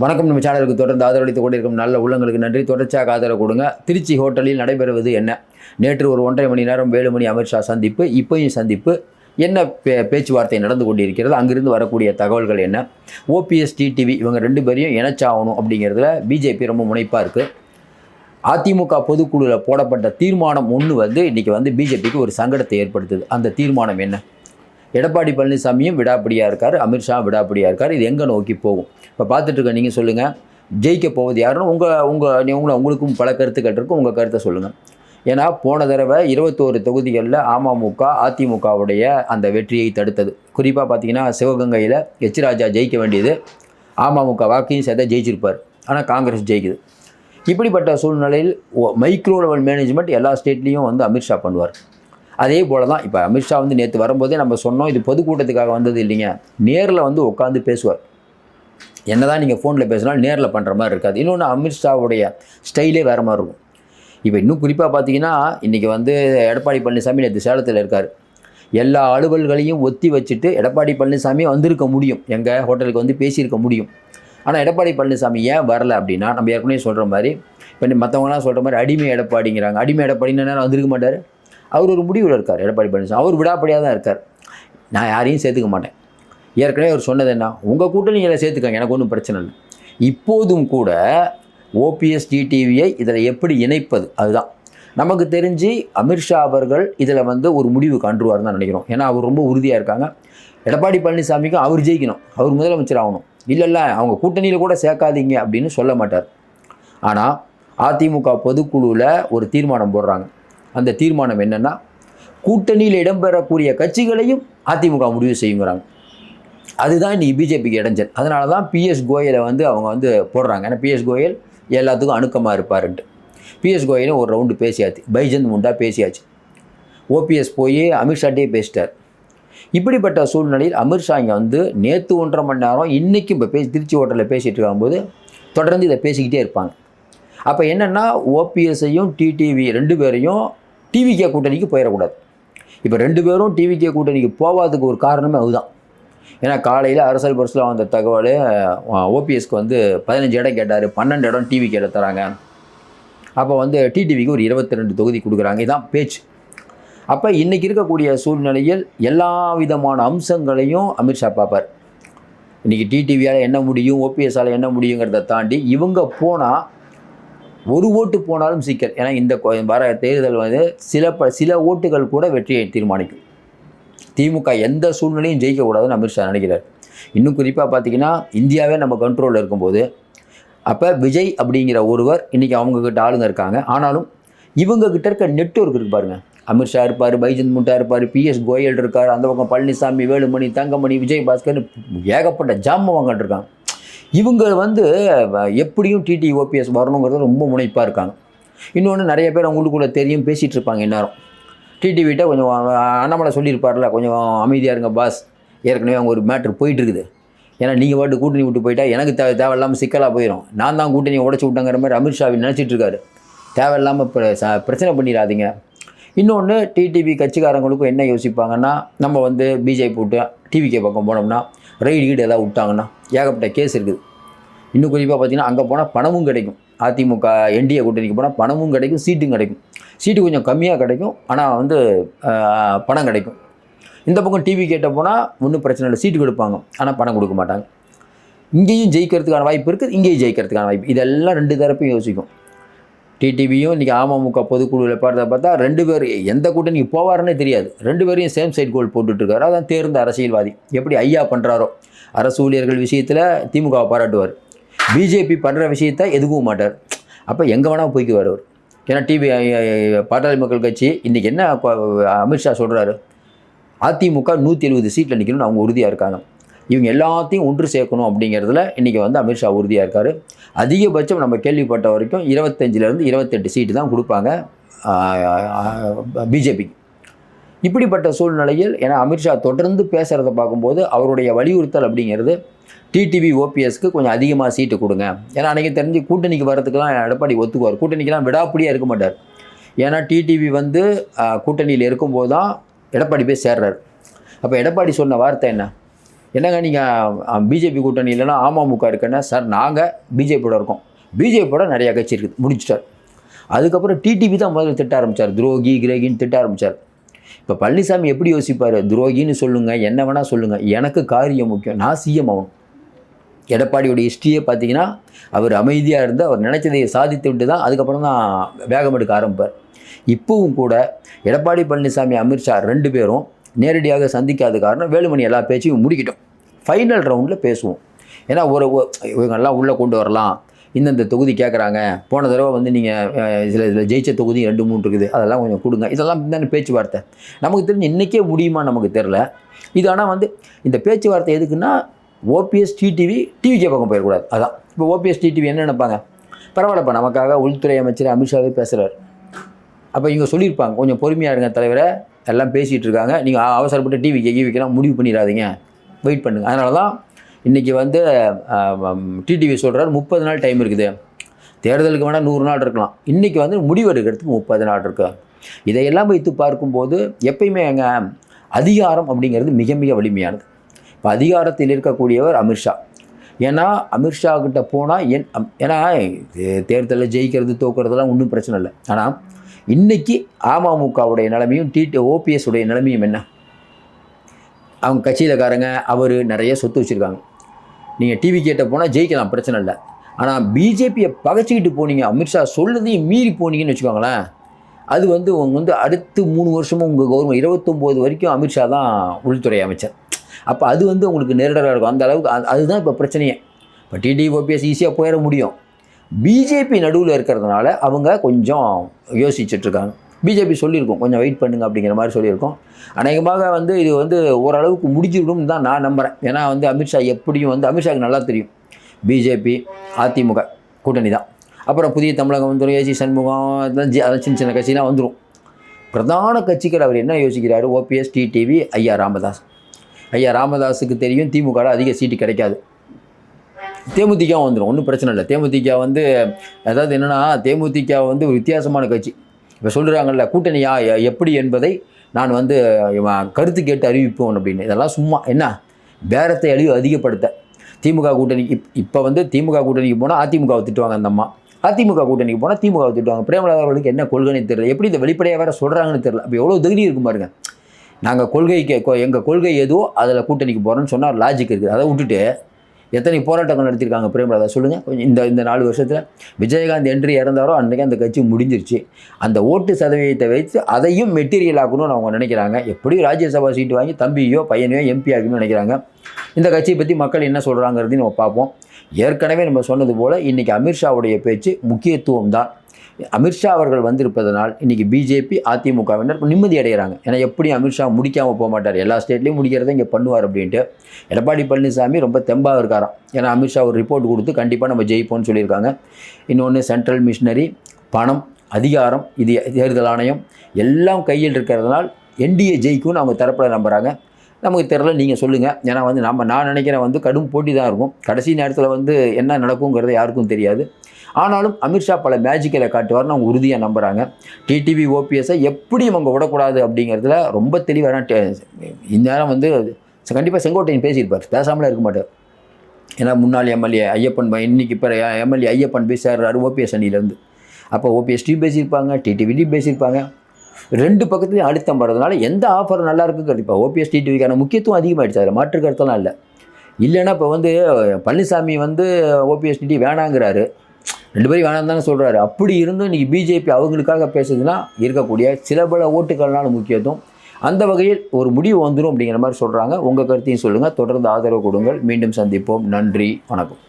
வணக்கம். நம்ம சேனலுக்கு தொடர்ந்து ஆதரவளித்துக் கொண்டிருக்கும் நல்ல உள்ளங்களுக்கு நன்றி. தொடர்ச்சியாக ஆதரவு கொடுங்க. திருச்சி ஹோட்டலில் நடைபெறுவது என்ன? நேற்று ஒரு 1.5 மணி நேரம் வேலுமணி அமித்ஷா சந்திப்பு, இப்போயும் சந்திப்பு, என்ன பேச்சுவார்த்தை நடந்து கொண்டிருக்கிறது, அங்கிருந்து வரக்கூடிய தகவல்கள் என்ன? ஓபிஎஸ் டிடிவி இவங்க 2 பேரையும் இணைச்சாகணும் அப்படிங்கிறதுல பிஜேபி ரொம்ப முனைப்பாக இருக்குது. அதிமுக பொதுக்குழுவில் போடப்பட்ட தீர்மானம் ஒன்று இன்றைக்கி பிஜேபிக்கு ஒரு சங்கடத்தை ஏற்படுத்துது. அந்த தீர்மானம் என்ன? எடப்பாடி பழனிசாமியும் விடாப்பிடியாக இருக்கார், அமித்ஷா விடாப்பிடியாக இருக்கார். இது எங்கே நோக்கி போகும்? இப்போ பார்த்துட்ருக்க நீங்கள் சொல்லுங்கள், ஜெயிக்க போவது யாருன்னு உங்களுக்கும் பல கருத்துக்கள் இருக்கும். உங்கள் கருத்தை சொல்லுங்கள். ஏன்னா போன தடவை 21 தொகுதிகளில் அமமுக அதிமுகவுடைய அந்த வெற்றியை தடுத்தது. குறிப்பாக பார்த்தீங்கன்னா சிவகங்கையில் எச் ராஜா ஜெயிக்க வேண்டியது, அமமுக வாக்கையும் சேர்த்தா ஜெயிச்சிருப்பார். ஆனால் காங்கிரஸ் ஜெயிக்குது. இப்படிப்பட்ட சூழ்நிலையில் மைக்ரோ லெவல் மேனேஜ்மெண்ட் எல்லா ஸ்டேட்லேயும் அமித்ஷா பண்ணுவார். அதே போல் தான் இப்போ அமித்ஷா நேற்று வரும்போதே நம்ம சொன்னோம், இது பொதுக்கூட்டத்துக்காக வந்தது இல்லைங்க. நேரில் உட்காந்து பேசுவார். என்ன தான் நீங்கள் ஃபோனில் பேசினாலும் நேரில் பண்ணுற மாதிரி இருக்காது. இன்னொன்று அமித்ஷாவுடைய ஸ்டைலே வேறு மாதிரி இருக்கும். இப்போ இன்னும் குறிப்பாக பார்த்தீங்கன்னா இன்றைக்கி எடப்பாடி பழனிசாமி நேற்று சேலத்தில் இருக்கார். எல்லா அலுவல்களையும் ஒத்தி வச்சுட்டு எடப்பாடி பழனிசாமி வந்திருக்க முடியும், எங்கள் ஹோட்டலுக்கு பேசியிருக்க முடியும். ஆனால் எடப்பாடி பழனிசாமி ஏன் வரலை அப்படின்னா, நம்ம ஏற்கனவே சொல்கிற மாதிரி இப்போ மற்றவங்களாம் சொல்கிற மாதிரி அடிமை எடப்பாடிங்கிறாங்க. அடிமை எடப்பாடின்னு நேரம் வந்திருக்க மாட்டார். அவர் ஒரு முடிவில் இருக்கார் எடப்பாடி பழனிசாமி. அவர் விடாப்படியாக தான் இருக்கார். நான் யாரையும் சேர்த்துக்க மாட்டேன். ஏற்கனவே அவர் சொன்னது என்ன, உங்கள் கூட்டணி இதில் சேர்த்துக்காங்க, எனக்கு ஒன்றும் பிரச்சனை இல்லை. இப்போதும் கூட ஓபிஎஸ் டிடிவியை இதில் எப்படி இணைப்பது, அதுதான் நமக்கு தெரிஞ்சு அமித்ஷா அவர்கள் இதில் ஒரு முடிவு காண்டுருவார் தான் நினைக்கிறோம். ஏன்னா அவர் ரொம்ப உறுதியாக இருக்காங்க. எடப்பாடி பழனிசாமிக்கும் அவர் ஜெயிக்கணும், அவர் முதலமைச்சர் ஆகணும். இல்லை அவங்க கூட்டணியில் கூட சேர்க்காதீங்க அப்படின்னு சொல்ல மாட்டார். ஆனால் அதிமுக பொதுக்குழுவில் ஒரு தீர்மானம் போடுறாங்க. அந்த தீர்மானம் என்னென்னா, கூட்டணியில் இடம்பெறக்கூடிய கட்சிகளையும் அதிமுக முடிவு செய்யுங்கிறாங்க. அதுதான் இன்றைக்கி பிஜேபிக்கு இடைஞ்சல். அதனால தான் பிஎஸ் கோயலை அவங்க போடுறாங்க. ஏன்னா பிஎஸ் கோயல் எல்லாத்துக்கும் அணுக்கமாக இருப்பாருன்ட்டு. பிஎஸ் கோயலும் ஒரு ரவுண்டு பேசியாச்சு, பைஜந்த் முண்டா பேசியாச்சு. ஓபிஎஸ் போய் அமித்ஷாட்டே பேசிட்டார். இப்படிப்பட்ட சூழ்நிலையில் அமித்ஷா இங்கே நேற்று 1.5 மணி நேரம் இன்றைக்கும் இப்போ திருச்சி ஹோட்டலில் பேசிகிட்டு இருக்கும்போது தொடர்ந்து இதை பேசிக்கிட்டே இருப்பாங்க. அப்போ என்னென்னா, ஓபிஎஸ்ஸையும் டிடிவி 2 பேரையும் டிவிகே கூட்டணிக்கு போயிடக்கூடாது. இப்போ 2 பேரும் டிவிகே கூட்டணிக்கு போகாததுக்கு ஒரு காரணமே அதுதான். ஏன்னா காலையில் அரசியல் பரிசில் வந்த தகவல், ஓபிஎஸ்க்கு 15 இடம் கேட்டார், 12 இடம் டிவிகேல தராங்க. அப்போ டிடிவிக்கு ஒரு 22 தொகுதி கொடுக்குறாங்க. இதுதான் பேச்சு. அப்போ இன்றைக்கி இருக்கக்கூடிய சூழ்நிலையில் எல்லா விதமான அம்சங்களையும் அமித்ஷா பார்ப்பார். இன்றைக்கி டிடிவியால் என்ன முடியும், ஓபிஎஸ்ஸால் என்ன முடியுங்கிறத தாண்டி இவங்க போனால் ஒரு ஓட்டு போனாலும் சிக்கல். ஏன்னா இந்த வர தேர்தல் சில ஓட்டுகள் கூட வெற்றியை தீர்மானிக்கும். திமுக எந்த சூழ்நிலையும் ஜெயிக்கக்கூடாதுன்னு அமித்ஷா நினைக்கிறார். இன்னும் குறிப்பாக பார்த்திங்கன்னா, இந்தியாவே நம்ம கண்ட்ரோலில் இருக்கும்போது அப்போ விஜய் அப்படிங்கிற ஒருவர் இன்றைக்கி அவங்கக்கிட்ட ஆளுங்க இருக்காங்க. ஆனாலும் இவங்கக்கிட்ட இருக்க நெட்வொர்க் இருக்குது பாருங்கள். அமித்ஷா இருப்பார், பைஜந்த் முண்டா இருப்பார், பிஎஸ் கோயல் இருக்கார், அந்த பக்கம் பழனிசாமி, வேலுமணி, தங்கமணி, விஜய் பாஸ்கர், ஏகப்பட்ட ஜாம்பவாங்க இருக்காங்க. இவங்க எப்படியும் டிடி ஓபிஎஸ் வரணுங்கிறது ரொம்ப முனைப்பாக இருக்காங்க. இன்னொன்று, நிறைய பேர் அவங்களுக்குள்ளே தெரியும், பேசிகிட்டு இருப்பாங்க. இந்நேரம் டிடிவிட்ட கொஞ்சம் அண்ணாமலை சொல்லியிருப்பார்ல, கொஞ்சம் அமைதியாக இருங்க பாஸ், ஏற்கனவே அவங்க ஒரு மேட்ரு போயிட்டுருக்குது. ஏன்னா நீங்கள் பாட்டு கூட்டணி விட்டு போயிட்டா எனக்கு தேவையில்லாமல் சிக்கலாக போயிடும், நான் தான் கூட்டணியை உடச்சி விட்டாங்கிற மாதிரி அமித்ஷா நினச்சிட்ருக்காரு. தேவையில்லாமல் பிரச்சனை பண்ணிடாதீங்க. இன்னொன்று, டிடிவி கட்சிக்காரங்களுக்கும் என்ன யோசிப்பாங்கன்னா, நம்ம பிஜேபி விட்டு டிவிகே பக்கம் போனோம்னா ரைடு கீடு ஏதாவது விட்டாங்கன்னா ஏகப்பட்ட கேஸ் இருக்குது. இன்னும் குறிப்பாக பார்த்தீங்கன்னா, அங்கே போனால் பணமும் கிடைக்கும். அதிமுக என்டிஏ கூட்டணிக்கு போனால் பணமும் கிடைக்கும், சீட்டும் கிடைக்கும். சீட்டு கொஞ்சம் கம்மியாக கிடைக்கும், ஆனால் பணம் கிடைக்கும். இந்த பக்கம் டிவி கேட்ட போனால் ஒன்றும் பிரச்சனை இல்லை, சீட்டு கொடுப்பாங்க, ஆனால் பணம் கொடுக்க மாட்டாங்க. இங்கேயும் ஜெயிக்கிறதுக்கான வாய்ப்பு இருக்குது, இங்கேயும் ஜெயிக்கிறதுக்கான வாய்ப்பு. இதெல்லாம் 2 தரப்பையும் யோசிக்கும். டிடிவியும் இன்றைக்கி அமமுக பொதுக்குழுவில் பார்த்தா 2 பேர் எந்த கூட்டணிக்கு போவாருன்னே தெரியாது. 2 பேரையும் சேம் சைட் கோல் போட்டுட்ருக்காரு. அதான் தேர்ந்த அரசியல்வாதி. எப்படி ஐயா பண்ணுறாரோ, அரசு ஊழியர்கள் விஷயத்தில் திமுகவை பாராட்டுவார், பிஜேபி பண்ணுற விஷயத்த எதுக்கவும் மாட்டார். அப்போ எங்கே வேணால் போய்க்குவார் அவர். ஏன்னா பாட்டாளி மக்கள் கட்சி இன்றைக்கி என்ன அமித்ஷா சொல்கிறாரு, அதிமுக 170 சீட்டில் நிற்கணும்னு அவங்க உறுதியாக இருக்காங்க. இவங்க எல்லாத்தையும் ஒன்று சேர்க்கணும் அப்படிங்கிறதுல இன்றைக்கி அமித்ஷா உறுதியாக இருக்கார். அதிகபட்சம் நம்ம கேள்விப்பட்ட வரைக்கும் 25லேருந்து 28 சீட்டு தான் கொடுப்பாங்க பிஜேபிக்கு. இப்படிப்பட்ட சூழ்நிலையில் ஏன்னா அமித்ஷா தொடர்ந்து பேசுகிறத பார்க்கும்போது அவருடைய வலியுறுத்தல் அப்படிங்கிறது டிடிவி ஓபிஎஸ்க்கு கொஞ்சம் அதிகமாக சீட்டு கொடுங்க. ஏன்னா அன்றைக்கி தெரிஞ்சு கூட்டணிக்கு வரதுக்கெலாம் எடப்பாடி ஒத்துக்குவார், கூட்டணிக்கெலாம் விடாப்பிடியாக இருக்க மாட்டார். ஏன்னா டிடிவி கூட்டணியில் இருக்கும்போது தான் எடப்பாடி போய் சேர்றார். அப்போ எடப்பாடி சொன்ன வார்த்தை என்ன, என்னங்க நீங்கள் பிஜேபி கூட்டணி இல்லைன்னா அமமுக இருக்குன்னா, சார் நாங்கள் பிஜேபியோட இருக்கோம், பிஜேபியோட நிறையா கட்சி இருக்குது, முடிச்சிட்டார். அதுக்கப்புறம் டிடிவி தான் முதல்ல திட்ட ஆரம்பித்தார், துரோகி கிரேகின்னு திட்ட ஆரம்பித்தார். இப்போ பழனிசாமி எப்படி யோசிப்பார், துரோகின்னு சொல்லுங்கள், என்ன வேணால் சொல்லுங்கள், எனக்கு காரியம் முக்கியம், நான் சிஎம் ஆகணும். எடப்பாடியோட ஹிஸ்ட்ரியே பார்த்தீங்கன்னா, அவர் அமைதியாக இருந்து அவர் நினைச்சதை சாதித்து விட்டு தான் அதுக்கப்புறம் தான் வேகம் எடுக்க ஆரம்பிப்பார். இப்போவும் கூட எடப்பாடி பழனிசாமி, அமித்ஷா 2 பேரும் நேரடியாக சந்திக்காத காரணம் வேலுமணி எல்லா பேச்சையும் முடிக்கிட்டோம், ஃபைனல் ரவுண்டில் பேசுவோம். ஏன்னா இவங்கெல்லாம் உள்ளே கொண்டு வரலாம், இந்தந்த தொகுதி கேட்குறாங்க, போன தடவை வந்து நீங்கள் இதில் ஜெயிச்ச தொகுதி 2, 3 இருக்குது, அதெல்லாம் கொஞ்சம் கொடுங்க, இதெல்லாம் இந்த பேச்சுவார்த்தை நமக்கு தெரிஞ்சு இன்றைக்கே முடியுமா நமக்கு தெரில. இது ஆனால் வந்து இந்த பேச்சுவார்த்தை எதுக்குன்னா, ஓபிஎஸ் டிடிவி டிவிக்கே பக்கம் போயிடக்கூடாது. அதான் இப்போ ஓபிஎஸ் டிடிவி என்ன நினைப்பாங்க, பரவாயில்லப்பா நமக்காக உள்துறை அமைச்சர் அமித்ஷாவே பேசுகிறார், அப்போ இவங்க சொல்லியிருப்பாங்க கொஞ்சம் பொறுமையாக இருங்க தலைவரை, எல்லாம் பேசிகிட்டு இருக்காங்க, நீங்கள் அவசரப்பட்டு டிவிக்கெலாம் முடிவு பண்ணிடாதீங்க, வெயிட் பண்ணுங்கள். அதனால தான் இன்றைக்கி வந்து டிடிவி சொல்கிறார் 30 நாள் டைம் இருக்குது, தேர்தலுக்கு வேணால் 100 நாள் இருக்கலாம், இன்றைக்கி வந்து முடிவு எடுக்கிறதுக்கு 30 நாள் இருக்குது. இதையெல்லாம் வைத்து பார்க்கும்போது எப்பயுமே எங்கள் அதிகாரம் அப்படிங்கிறது மிக மிக வலிமையானது. இப்போ அதிகாரத்தில் இருக்கக்கூடியவர் அமித்ஷா. ஏன்னா அமித்ஷா கிட்ட போனால் ஏன்னா தேர்தலில் ஜெயிக்கிறது தோக்கிறதுலாம் ஒன்றும் பிரச்சனை இல்லை. ஆனால் இன்றைக்கி அமமுகவுடைய நிலைமையும் ஓபிஎஸ் உடைய நிலைமையும் என்ன, அவங்க கட்சியிலக்காரங்க அவர் நிறைய சொத்து வச்சுருக்காங்க. நீங்கள் டிவி கேட்ட போனால் ஜெயிக்கலாம், பிரச்சனை இல்லை. ஆனால் பிஜேபியை பகைச்சிக்கிட்டு போனீங்க, அமித்ஷா சொல்லதையும் மீறி போனீங்கன்னு வச்சுக்கோங்களேன், அது வந்து உங்க வந்து அடுத்து 3 வருஷமும் உங்கள் கவர்மெண்ட் 29 வரைக்கும் அமித்ஷா தான் உள்துறை அமைச்சர். அப்போ அது வந்து உங்களுக்கு நேரடியாக இருக்கும். அந்த அளவுக்கு அதுதான் இப்போ பிரச்சனையே. இப்போ டிடிவி ஓபிஎஸ் ஈஸியாக போயிட முடியும், பிஜேபி நடுவில் இருக்கிறதுனால அவங்க கொஞ்சம் யோசிச்சுட்ருக்காங்க. பிஜேபி சொல்லியிருக்கோம் கொஞ்சம் வெயிட் பண்ணுங்க அப்படிங்கிற மாதிரி சொல்லியிருக்கோம். அநேகமாக வந்து இது வந்து ஓரளவுக்கு முடிஞ்சிடும் தான் நான் நம்புகிறேன். ஏன்னா வந்து அமித்ஷா எப்படியும் வந்து அமித்ஷாவுக்கு நல்லா தெரியும் பிஜேபி அதிமுக கூட்டணி தான், அப்புறம் புதிய தமிழகம் வந்துடும், ஏசி சண்முகம், அதெல்லாம் சின்ன சின்ன கட்சிலாம் வந்துடும். பிரதான கட்சிகள் அவர் என்ன யோசிக்கிறாரு, ஓபிஎஸ் டிடிவி ஐயா ராமதாஸ். ஐயா ராமதாஸுக்கு தெரியும் திமுகவில் அதிக சீட்டு கிடைக்காது, தேமுதிக வந்துடும், ஒன்றும் பிரச்சனை இல்லை. தேமுதிக வந்து அதாவது என்னென்னா, தேமுதிக வந்து ஒரு வித்தியாசமான கட்சி. இப்போ சொல்கிறாங்கல்ல கூட்டணியா எப்படி என்பதை நான் வந்து கருத்து கேட்டு அறிவிப்போம் அப்படின்னு, இதெல்லாம் சும்மா என்ன பேரத்தை அதிகப்படுத்த திமுக கூட்டணிக்கு இப்போ வந்து திமுக கூட்டணிக்கு போனால் அதிமுகவை திட்டுவாங்க அந்த அம்மா, அதிமுக கூட்டணிக்கு போனால் திமுகவை திட்டுவாங்க. பிரேமலதா அவர்களுக்கு என்ன கொள்கைன்னு தெரியல, எப்படி இந்த வெளிப்படையாக வேறு சொல்கிறாங்கன்னு தெரியல. அப்போ எவ்வளோ தைரியம் இருக்கும் பாருங்க. நாங்கள் எங்கள் கொள்கை எதுவோ அதில் கூட்டணிக்கு போகிறோன்னு சொன்னால் லாஜிக் இருக்குது. அதை விட்டுட்டு எத்தனை போராட்டங்கள் நடத்தியிருக்காங்க பிரேமலதா சொல்லுங்கள். கொஞ்சம் இந்த 4 வருஷத்தில் விஜயகாந்த் என்று இறந்தாரோ அன்றைக்கி அந்த கட்சி முடிஞ்சிருச்சு. அந்த ஓட்டு சதவீதத்தை வைத்து அதையும் மெட்டீரியல் ஆக்கணும்னு அவங்க நினைக்கிறாங்க. எப்படியும் ராஜ்யசபா சீட்டு வாங்கி தம்பியோ பையனையோ எம்பி ஆகணும்னு நினைக்கிறாங்க. இந்த கட்சியை பற்றி மக்கள் என்ன சொல்கிறாங்கிறதையும் நம்ம பார்ப்போம். ஏற்கனவே நம்ம சொன்னது போல் இன்றைக்கி அமித்ஷாவுடைய பேச்சு முக்கியத்துவம் தான். அமித்ஷா அவர்கள் வந்திருப்பதனால் இன்றைக்கி பிஜேபி அதிமுகவினர் நிம்மதி அடைகிறாங்க. ஏன்னா எப்படி அமித்ஷா முடிக்காமல் போக மாட்டார், எல்லா ஸ்டேட்லேயும் முடிக்கிறத இங்கே பண்ணுவார் அப்படின்ட்டு. எடப்பாடி பழனிசாமி ரொம்ப தெம்பாக இருக்காராம். ஏன்னா அமித்ஷா ஒரு ரிப்போர்ட் கொடுத்து கண்டிப்பாக நம்ம ஜெயிப்போம்னு சொல்லியிருக்காங்க. இன்னொன்று சென்ட்ரல் மிஷினரி, பணம், அதிகாரம், இது தேர்தல் ஆணையம் எல்லாம் கையில் இருக்கிறதுனால் என்டிஏ ஜெயிக்கும்னு அவங்க தரப்பில் நம்புகிறாங்க. நமக்கு தெரியல, நீங்கள் சொல்லுங்கள். ஏன்னா வந்து நான் நினைக்கிறேன் வந்து கடும் போட்டி தான் இருக்கும். கடைசி நேரத்தில் வந்து என்ன நடக்குங்கிறது யாருக்கும் தெரியாது. ஆனாலும் அமித்ஷா பல மேஜிக்கலை காட்டுவார்னு அவங்க உறுதியாக நம்புகிறாங்க. டிடிவி ஓபிஎஸ்ஸை எப்படியும் அவங்க விடக்கூடாது அப்படிங்கிறதுல ரொம்ப தெளிவான இந்நேரம் வந்து கண்டிப்பாக செங்கோட்டையன் பேசியிருப்பார், பேசாமலே இருக்க மாட்டார். ஏன்னா முன்னாள் எம்எல்ஏ ஐயப்பன் இன்றைக்கி இப்போ எம்எல்ஏ ஐயப்பன் பேசுகிறாரு ஓபிஎஸ் அணியிலேருந்து. அப்போ ஓபிஎஸ் டி பேசியிருப்பாங்க, டிடிவி பேசியிருப்பாங்க. 2 பக்கத்துலையும் அழுத்தம் வர்றதுனால எந்த ஆஃபர் நல்லா இருக்குங்கிறது இப்போ ஓபிஎஸ் டிடிவிக்கான முக்கியத்துவம் அதிகமாகிடுச்சு. அதில் மாற்று கருத்தெல்லாம் இல்லைன்னா இப்போ வந்து பழனிசாமி வந்து ஓபிஎஸ் டிடி வேணாங்கிறாரு, 2 பேரும் வேணாம் தானே சொல்கிறாரு. அப்படி இருந்தும் இன்றைக்கி பிஜேபி அவங்களுக்காக பேசுதுன்னா இருக்கக்கூடிய சில பல ஓட்டுகள்னால முக்கியத்துவம். அந்த வகையில் ஒரு முடிவு வந்துடும் அப்படிங்கிற மாதிரி சொல்கிறாங்க. உங்கள் கருத்தையும் சொல்லுங்கள். தொடர்ந்து ஆதரவு கொடுங்கள். மீண்டும் சந்திப்போம். நன்றி, வணக்கம்.